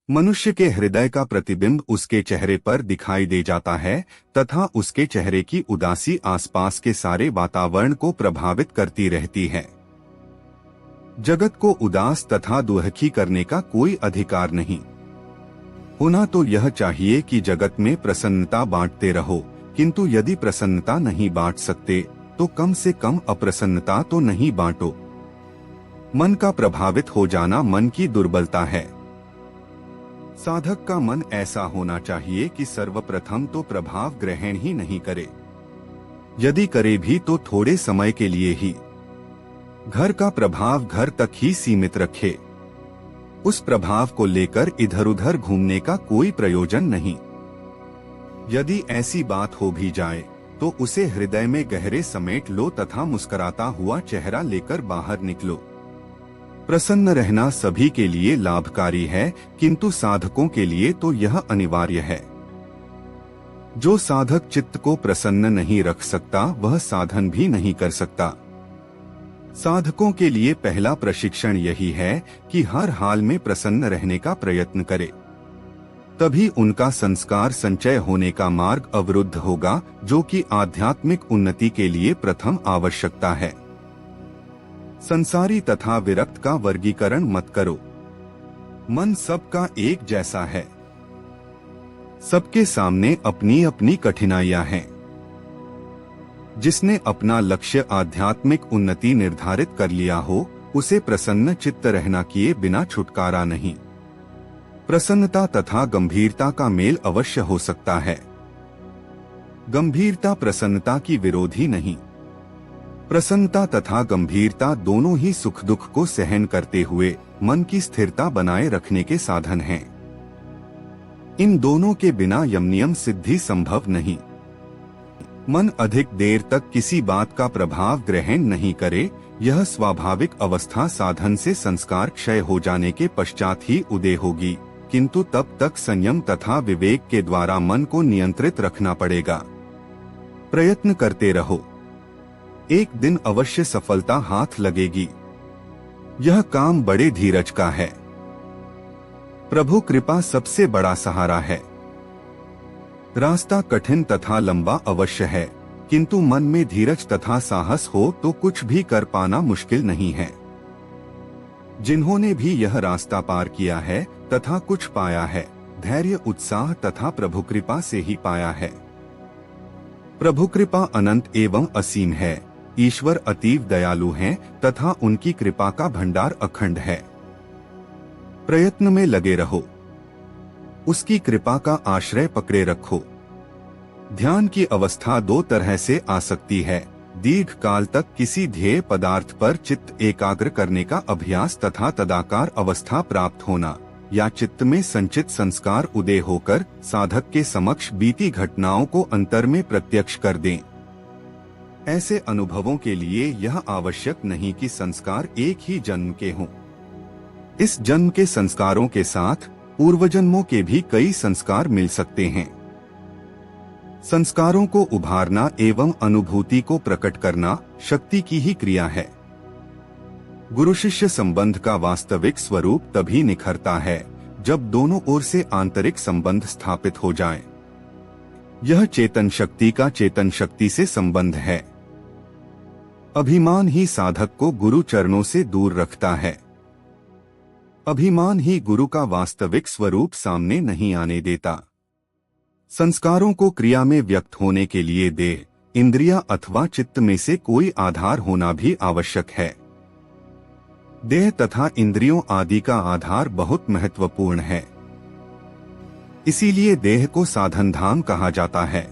मनुष्य के हृदय का प्रतिबिंब उसके चेहरे पर दिखाई दे जाता है तथा उसके चेहरे की उदासी आसपास के सारे वातावरण को प्रभावित करती रहती है। जगत को उदास तथा दुखी करने का कोई अधिकार नहीं। होना तो यह चाहिए कि जगत में प्रसन्नता बांटते रहो, किंतु यदि प्रसन्नता नहीं बांट सकते तो कम से कम अप्रसन्नता तो नहीं बांटो। मन का प्रभावित हो जाना मन की दुर्बलता है। साधक का मन ऐसा होना चाहिए कि सर्वप्रथम तो प्रभाव ग्रहण ही नहीं करे, यदि करे भी तो थोड़े समय के लिए ही। घर का प्रभाव घर तक ही सीमित रखे। उस प्रभाव को लेकर इधर उधर घूमने का कोई प्रयोजन नहीं। यदि ऐसी बात हो भी जाए तो उसे हृदय में गहरे समेट लो तथा मुस्कुराता हुआ चेहरा लेकर बाहर निकलो। प्रसन्न रहना सभी के लिए लाभकारी है, किंतु साधकों के लिए तो यह अनिवार्य है। जो साधक चित्त को प्रसन्न नहीं रख सकता वह साधन भी नहीं कर सकता। साधकों के लिए पहला प्रशिक्षण यही है कि हर हाल में प्रसन्न रहने का प्रयत्न करे। तभी उनका संस्कार संचय होने का मार्ग अवरुद्ध होगा, जो कि आध्यात्मिक उन्नति के लिए प्रथम आवश्यकता है। संसारी तथा विरक्त का वर्गीकरण मत करो। मन सबका एक जैसा है। सबके सामने अपनी अपनी कठिनाइयां हैं। जिसने अपना लक्ष्य आध्यात्मिक उन्नति निर्धारित कर लिया हो, उसे प्रसन्न चित्त रहना किए बिना छुटकारा नहीं। प्रसन्नता तथा गंभीरता का मेल अवश्य हो सकता है। गंभीरता प्रसन्नता की विरोधी नहीं। प्रसन्नता तथा गंभीरता दोनों ही सुख दुख को सहन करते हुए मन की स्थिरता बनाए रखने के साधन हैं। इन दोनों के बिना यम नियम सिद्धि संभव नहीं। मन अधिक देर तक किसी बात का प्रभाव ग्रहण नहीं करे, यह स्वाभाविक अवस्था साधन से संस्कार क्षय हो जाने के पश्चात ही उदय होगी, किंतु तब तक संयम तथा विवेक के द्वारा मन को नियंत्रित रखना पड़ेगा। प्रयत्न करते रहो, एक दिन अवश्य सफलता हाथ लगेगी। यह काम बड़े धीरज का है। प्रभु कृपा सबसे बड़ा सहारा है। रास्ता कठिन तथा लंबा अवश्य है, किंतु मन में धीरज तथा साहस हो तो कुछ भी कर पाना मुश्किल नहीं है। जिन्होंने भी यह रास्ता पार किया है तथा कुछ पाया है, धैर्य उत्साह तथा प्रभु कृपा से ही पाया है। प्रभु कृपा अनंत एवं असीम है। ईश्वर अतीव दयालु हैं तथा उनकी कृपा का भंडार अखंड है। प्रयत्न में लगे रहो, उसकी कृपा का आश्रय पकड़े रखो। ध्यान की अवस्था दो तरह से आ सकती है। दीर्घ काल तक किसी ध्येय पदार्थ पर चित्त एकाग्र करने का अभ्यास तथा तदाकार अवस्था प्राप्त होना, या चित्त में संचित संस्कार उदय होकर साधक के समक्ष बीती घटनाओं को अंतर में प्रत्यक्ष कर दें। ऐसे अनुभवों के लिए यह आवश्यक नहीं कि संस्कार एक ही जन्म के हों। इस जन्म के संस्कारों के साथ पूर्व जन्मों के भी कई संस्कार मिल सकते हैं। संस्कारों को उभारना एवं अनुभूति को प्रकट करना शक्ति की ही क्रिया है। गुरु शिष्य संबंध का वास्तविक स्वरूप तभी निखरता है जब दोनों ओर से आंतरिक संबंध स्थापित हो जाए। यह चेतन शक्ति का चेतन शक्ति से संबंध है। अभिमान ही साधक को गुरु चरणों से दूर रखता है। अभिमान ही गुरु का वास्तविक स्वरूप सामने नहीं आने देता। संस्कारों को क्रिया में व्यक्त होने के लिए देह, इंद्रियां अथवा चित्त में से कोई आधार होना भी आवश्यक है। देह तथा इंद्रियों आदि का आधार बहुत महत्वपूर्ण है। इसीलिए देह को साधन धाम कहा जाता है।